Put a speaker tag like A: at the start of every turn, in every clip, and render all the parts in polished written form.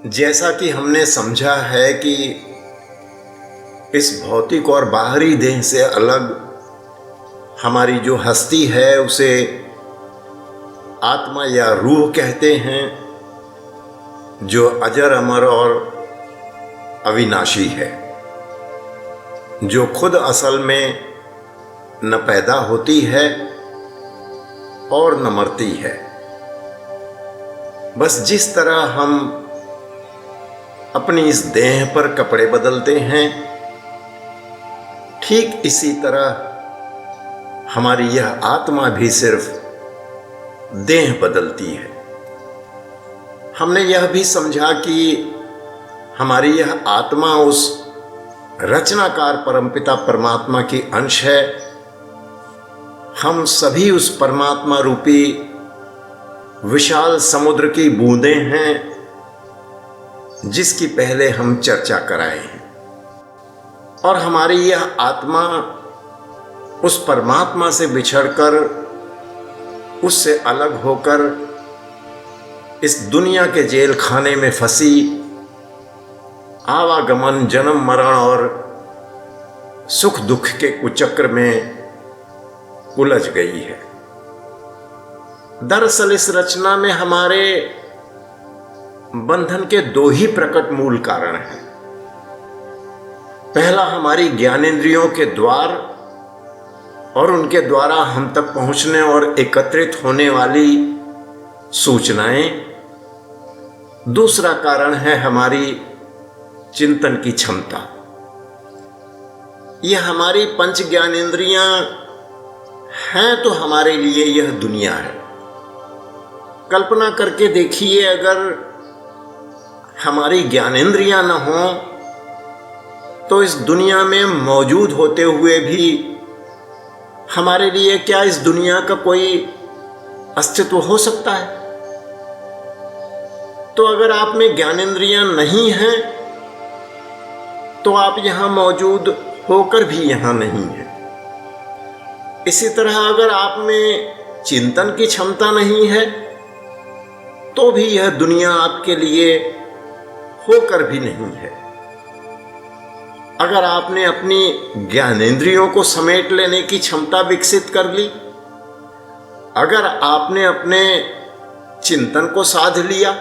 A: जैसा कि हमने समझा है कि इस भौतिक और बाहरी देह से अलग हमारी जो हस्ती है उसे आत्मा या रूह कहते हैं, जो अजर अमर और अविनाशी है, जो खुद असल में न पैदा होती है और न मरती है। बस जिस तरह हम अपनी इस देह पर कपड़े बदलते हैं, ठीक इसी तरह हमारी यह आत्मा भी सिर्फ देह बदलती है। हमने यह भी समझा कि हमारी यह आत्मा उस रचनाकार परमपिता परमात्मा की अंश है। हम सभी उस परमात्मा रूपी विशाल समुद्र की बूंदें हैं, जिसकी पहले हम चर्चा कराए हैं। और हमारी यह आत्मा उस परमात्मा से बिछड़कर, उससे अलग होकर इस दुनिया के जेल खाने में फंसी आवागमन, जन्म मरण और सुख दुख के कुचक्र में उलझ गई है। दरअसल इस रचना में हमारे बंधन के दो ही प्रकट मूल कारण हैं। पहला हमारी ज्ञानेंद्रियों के द्वार और उनके द्वारा हम तक पहुंचने और एकत्रित होने वाली सूचनाएं। दूसरा कारण है हमारी चिंतन की क्षमता। यह हमारी पंच ज्ञानेंद्रियां हैं तो हमारे लिए यह दुनिया है। कल्पना करके देखिए, अगर हमारी ज्ञानेंद्रियां न हों तो इस दुनिया में मौजूद होते हुए भी हमारे लिए क्या इस दुनिया का कोई अस्तित्व हो सकता है? तो अगर आप में ज्ञानेंद्रियां नहीं हैं तो आप यहां मौजूद होकर भी यहां नहीं हैं। इसी तरह अगर आप में चिंतन की क्षमता नहीं है तो भी यह दुनिया आपके लिए होकर भी नहीं है। अगर आपने अपनी ज्ञानेंद्रियों को समेट लेने की क्षमता विकसित कर ली, अगर आपने अपने चिंतन को साध लिया,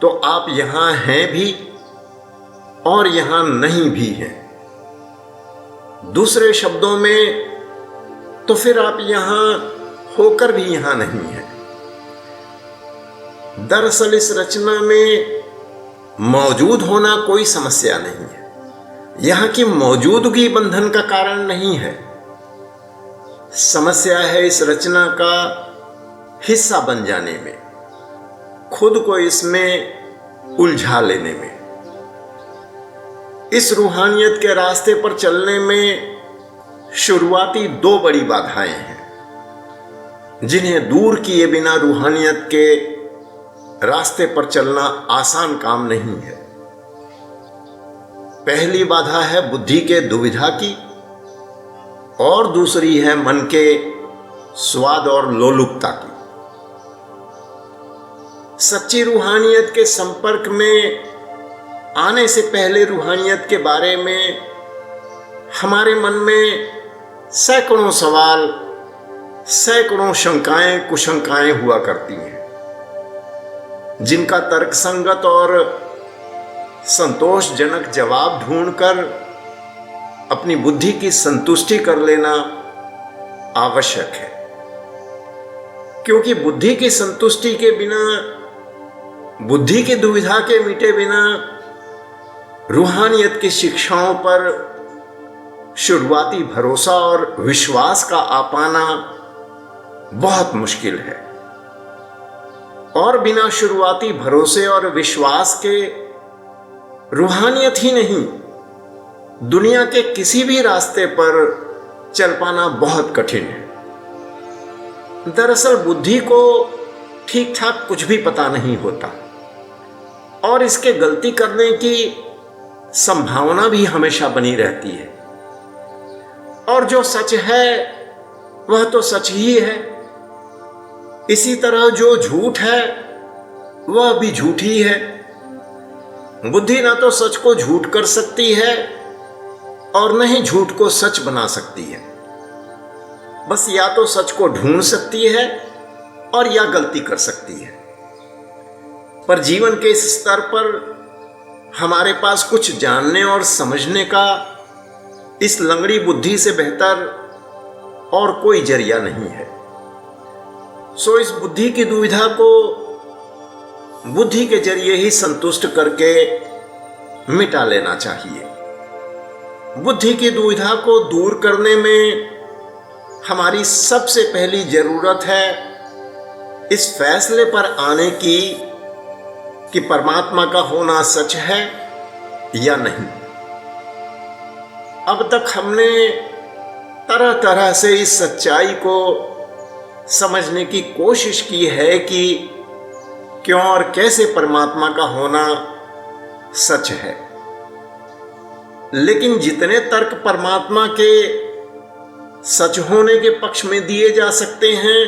A: तो आप यहां हैं भी और यहां नहीं भी हैं। दूसरे शब्दों में तो फिर आप यहां होकर भी यहां नहीं हैं। दरअसल इस रचना में मौजूद होना कोई समस्या नहीं है। यहां की मौजूदगी बंधन का कारण नहीं है। समस्या है इस रचना का हिस्सा बन जाने में, खुद को इसमें उलझा लेने में। इस रूहानियत के रास्ते पर चलने में शुरुआती दो बड़ी बाधाएं हैं, जिन्हें दूर किए बिना रूहानियत के रास्ते पर चलना आसान काम नहीं है। पहली बाधा है बुद्धि के दुविधा की और दूसरी है मन के स्वाद और लोलुपता की। सच्ची रूहानियत के संपर्क में आने से पहले रूहानियत के बारे में हमारे मन में सैकड़ों सवाल, सैकड़ों शंकाएं कुशंकाएं हुआ करती हैं, जिनका तर्कसंगत और संतोषजनक जवाब ढूंढकर अपनी बुद्धि की संतुष्टि कर लेना आवश्यक है। क्योंकि बुद्धि की संतुष्टि के बिना, बुद्धि की दुविधा के मिटे बिना रूहानियत की शिक्षाओं पर शुरुआती भरोसा और विश्वास का आ पाना बहुत मुश्किल है। और बिना शुरुआती भरोसे और विश्वास के रूहानियत ही नहीं, दुनिया के किसी भी रास्ते पर चल पाना बहुत कठिन है। दरअसल बुद्धि को ठीक ठाक कुछ भी पता नहीं होता और इसके गलती करने की संभावना भी हमेशा बनी रहती है। और जो सच है वह तो सच ही है। इसी तरह जो झूठ है वह भी झूठ ही है। बुद्धि ना तो सच को झूठ कर सकती है और न ही झूठ को सच बना सकती है। बस या तो सच को ढूंढ सकती है और या गलती कर सकती है। पर जीवन के इस स्तर पर हमारे पास कुछ जानने और समझने का इस लंगड़ी बुद्धि से बेहतर और कोई जरिया नहीं है। सो इस बुद्धि की दुविधा को बुद्धि के जरिए ही संतुष्ट करके मिटा लेना चाहिए। बुद्धि की दुविधा को दूर करने में हमारी सबसे पहली जरूरत है इस फैसले पर आने की कि परमात्मा का होना सच है या नहीं। अब तक हमने तरह तरह से इस सच्चाई को समझने की कोशिश की है कि क्यों और कैसे परमात्मा का होना सच है, लेकिन जितने तर्क परमात्मा के सच होने के पक्ष में दिए जा सकते हैं,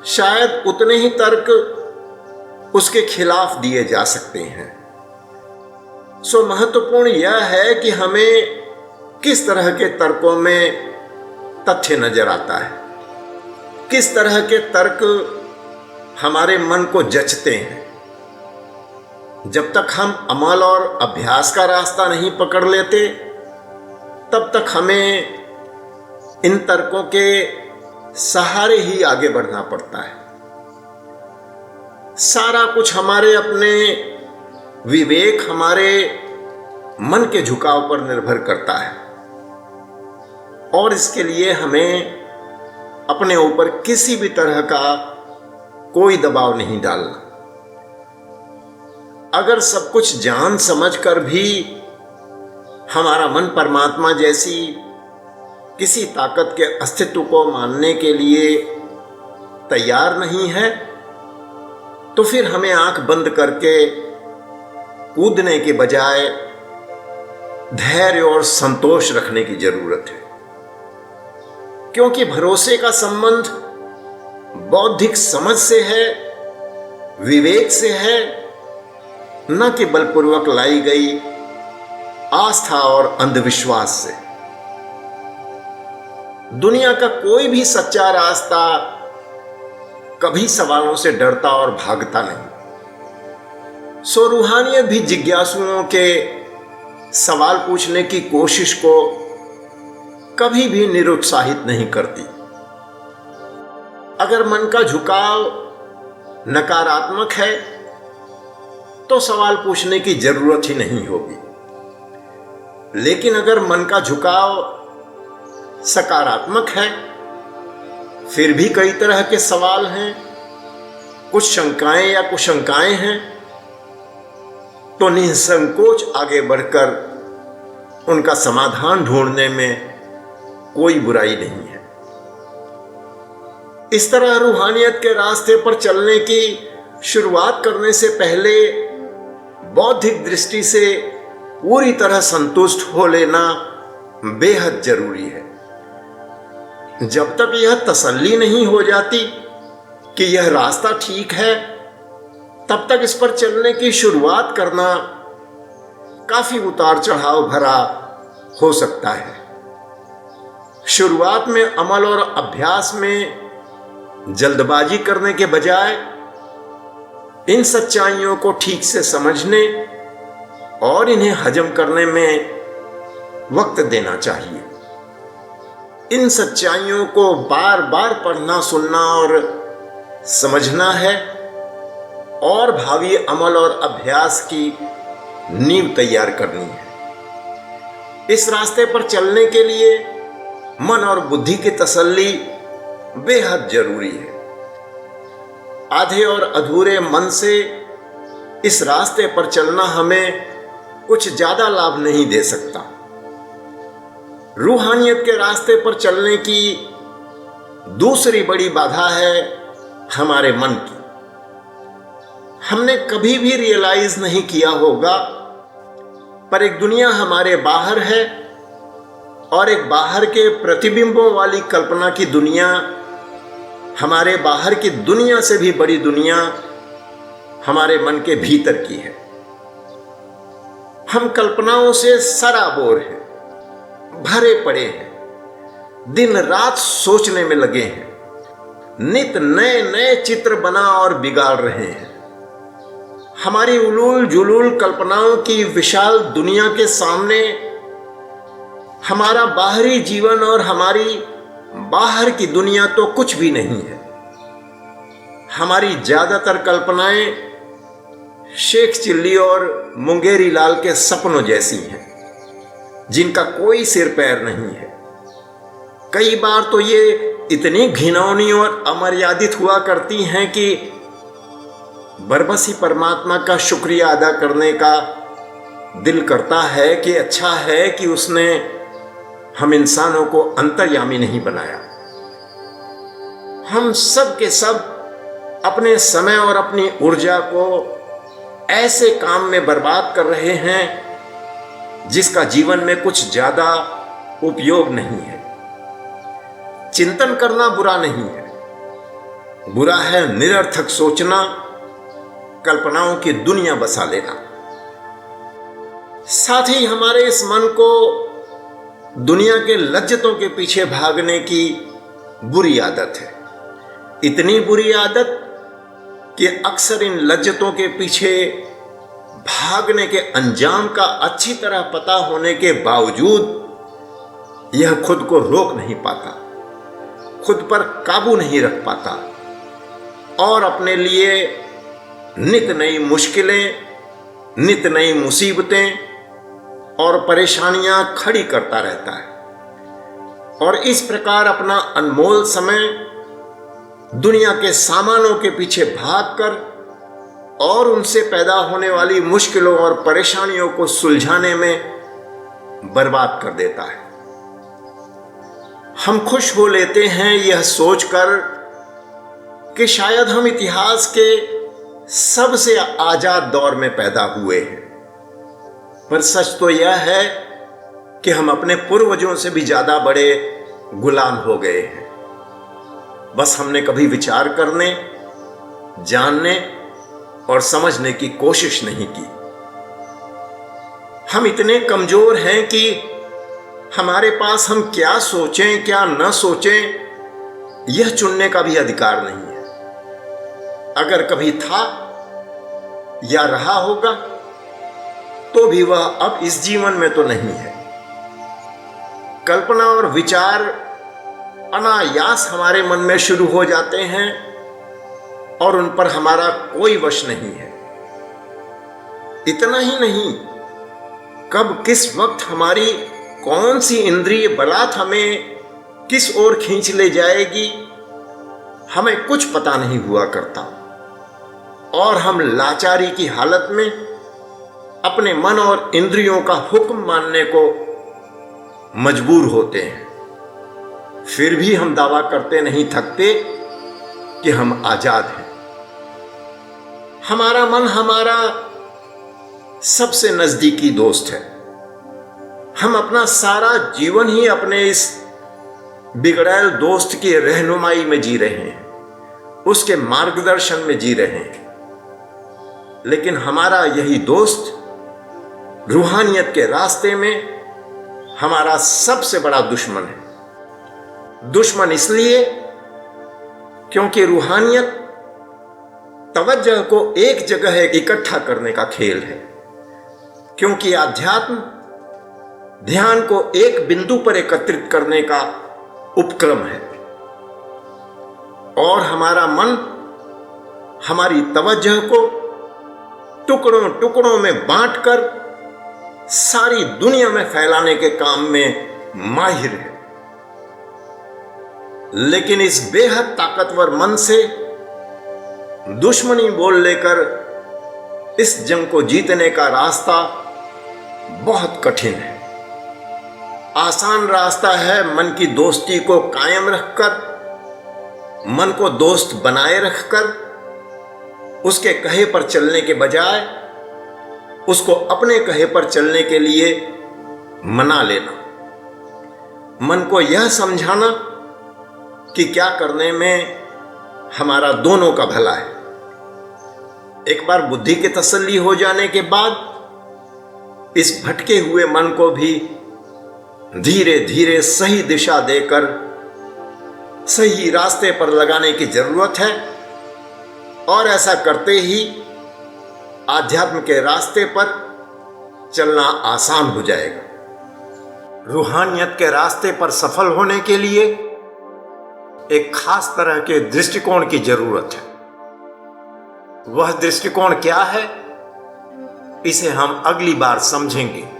A: शायद उतने ही तर्क उसके खिलाफ दिए जा सकते हैं। सो महत्वपूर्ण यह है कि हमें किस तरह के तर्कों में तथ्य नजर आता है, किस तरह के तर्क हमारे मन को जचते हैं। जब तक हम अमल और अभ्यास का रास्ता नहीं पकड़ लेते, तब तक हमें इन तर्कों के सहारे ही आगे बढ़ना पड़ता है। सारा कुछ हमारे अपने विवेक, हमारे मन के झुकाव पर निर्भर करता है और इसके लिए हमें अपने ऊपर किसी भी तरह का कोई दबाव नहीं डालना। अगर सब कुछ जान समझ कर भी हमारा मन परमात्मा जैसी किसी ताकत के अस्तित्व को मानने के लिए तैयार नहीं है, तो फिर हमें आंख बंद करके कूदने के बजाय धैर्य और संतोष रखने की जरूरत है। क्योंकि भरोसे का संबंध बौद्धिक समझ से है, विवेक से है, न कि बलपूर्वक लाई गई आस्था और अंधविश्वास से। दुनिया का कोई भी सच्चा रास्ता कभी सवालों से डरता और भागता नहीं। सो रूहानियत भी जिज्ञासुओं के सवाल पूछने की कोशिश को कभी भी निरुत्साहित नहीं करती। अगर मन का झुकाव नकारात्मक है तो सवाल पूछने की जरूरत ही नहीं होगी, लेकिन अगर मन का झुकाव सकारात्मक है, फिर भी कई तरह के सवाल हैं, कुछ शंकाएं या कुशंकाएं हैं, तो निसंकोच आगे बढ़कर उनका समाधान ढूंढने में कोई बुराई नहीं है। इस तरह रूहानियत के रास्ते पर चलने की शुरुआत करने से पहले बौद्धिक दृष्टि से पूरी तरह संतुष्ट हो लेना बेहद जरूरी है। जब तक यह तसल्ली नहीं हो जाती कि यह रास्ता ठीक है, तब तक इस पर चलने की शुरुआत करना काफी उतार चढ़ाव भरा हो सकता है। शुरुआत में अमल और अभ्यास में जल्दबाजी करने के बजाय इन सच्चाइयों को ठीक से समझने और इन्हें हजम करने में वक्त देना चाहिए। इन सच्चाइयों को बार बार पढ़ना, सुनना और समझना है और भावी अमल और अभ्यास की नींव तैयार करनी है। इस रास्ते पर चलने के लिए मन और बुद्धि की तसल्ली बेहद जरूरी है। आधे और अधूरे मन से इस रास्ते पर चलना हमें कुछ ज्यादा लाभ नहीं दे सकता। रूहानियत के रास्ते पर चलने की दूसरी बड़ी बाधा है हमारे मन की। हमने कभी भी रियलाइज नहीं किया होगा, पर एक दुनिया हमारे बाहर है और एक बाहर के प्रतिबिंबों वाली कल्पना की दुनिया हमारे बाहर की दुनिया से भी बड़ी दुनिया हमारे मन के भीतर की है। हम कल्पनाओं से सराबोर हैं, भरे पड़े हैं, दिन रात सोचने में लगे हैं, नित नए नए चित्र बना और बिगाड़ रहे हैं। हमारी उलूल जुलूल कल्पनाओं की विशाल दुनिया के सामने हमारा बाहरी जीवन और हमारी बाहर की दुनिया तो कुछ भी नहीं है। हमारी ज्यादातर कल्पनाएं शेख चिल्ली और मुंगेरी लाल के सपनों जैसी हैं, जिनका कोई सिर पैर नहीं है। कई बार तो ये इतनी घिनौनी और अमर्यादित हुआ करती हैं कि बरबसी परमात्मा का शुक्रिया अदा करने का दिल करता है कि अच्छा है कि उसने हम इंसानों को अंतर्यामी नहीं बनाया। हम सब के सब अपने समय और अपनी ऊर्जा को ऐसे काम में बर्बाद कर रहे हैं जिसका जीवन में कुछ ज्यादा उपयोग नहीं है। चिंतन करना बुरा नहीं है, बुरा है निरर्थक सोचना, कल्पनाओं की दुनिया बसा लेना। साथ ही हमारे इस मन को दुनिया के लज्जतों के पीछे भागने की बुरी आदत है। इतनी बुरी आदत कि अक्सर इन लज्जतों के पीछे भागने के अंजाम का अच्छी तरह पता होने के बावजूद यह खुद को रोक नहीं पाता, खुद पर काबू नहीं रख पाता और अपने लिए नित नई मुश्किलें, नित नई मुसीबतें और परेशानियां खड़ी करता रहता है और इस प्रकार अपना अनमोल समय दुनिया के सामानों के पीछे भागकर और उनसे पैदा होने वाली मुश्किलों और परेशानियों को सुलझाने में बर्बाद कर देता है। हम खुश हो लेते हैं यह सोचकर कि शायद हम इतिहास के सबसे आजाद दौर में पैदा हुए हैं, पर सच तो यह है कि हम अपने पूर्वजों से भी ज्यादा बड़े गुलाम हो गए हैं। बस हमने कभी विचार करने, जानने और समझने की कोशिश नहीं की। हम इतने कमजोर हैं कि हमारे पास हम क्या सोचें क्या न सोचें यह चुनने का भी अधिकार नहीं है। अगर कभी था या रहा होगा तो भी वह अब इस जीवन में तो नहीं है। कल्पना और विचार अनायास हमारे मन में शुरू हो जाते हैं और उन पर हमारा कोई वश नहीं है। इतना ही नहीं, कब किस वक्त हमारी कौन सी इंद्रिय बलात् हमें किस ओर खींच ले जाएगी हमें कुछ पता नहीं हुआ करता और हम लाचारी की हालत में अपने मन और इंद्रियों का हुक्म मानने को मजबूर होते हैं। फिर भी हम दावा करते नहीं थकते कि हम आजाद हैं। हमारा मन हमारा सबसे नजदीकी दोस्त है। हम अपना सारा जीवन ही अपने इस बिगड़ैल दोस्त की रहनुमाई में जी रहे हैं, उसके मार्गदर्शन में जी रहे हैं। लेकिन हमारा यही दोस्त रूहानियत के रास्ते में हमारा सबसे बड़ा दुश्मन है। दुश्मन इसलिए क्योंकि रूहानियत तवज्जो को एक जगह इकट्ठा करने का खेल है, क्योंकि आध्यात्म ध्यान को एक बिंदु पर एकत्रित करने का उपक्रम है और हमारा मन हमारी तवज्जो को टुकड़ों टुकड़ों में बांटकर सारी दुनिया में फैलाने के काम में माहिर है। लेकिन इस बेहद ताकतवर मन से दुश्मनी बोल लेकर इस जंग को जीतने का रास्ता बहुत कठिन है। आसान रास्ता है मन की दोस्ती को कायम रखकर, मन को दोस्त बनाए रखकर उसके कहे पर चलने के बजाय उसको अपने कहे पर चलने के लिए मना लेना। मन को यह समझाना कि क्या करने में हमारा दोनों का भला है। एक बार बुद्धि की तसल्ली हो जाने के बाद इस भटके हुए मन को भी धीरे धीरे सही दिशा देकर सही रास्ते पर लगाने की जरूरत है। और ऐसा करते ही आध्यात्म के रास्ते पर चलना आसान हो जाएगा। रूहानियत के रास्ते पर सफल होने के लिए एक खास तरह के दृष्टिकोण की जरूरत है। वह दृष्टिकोण क्या है, इसे हम अगली बार समझेंगे।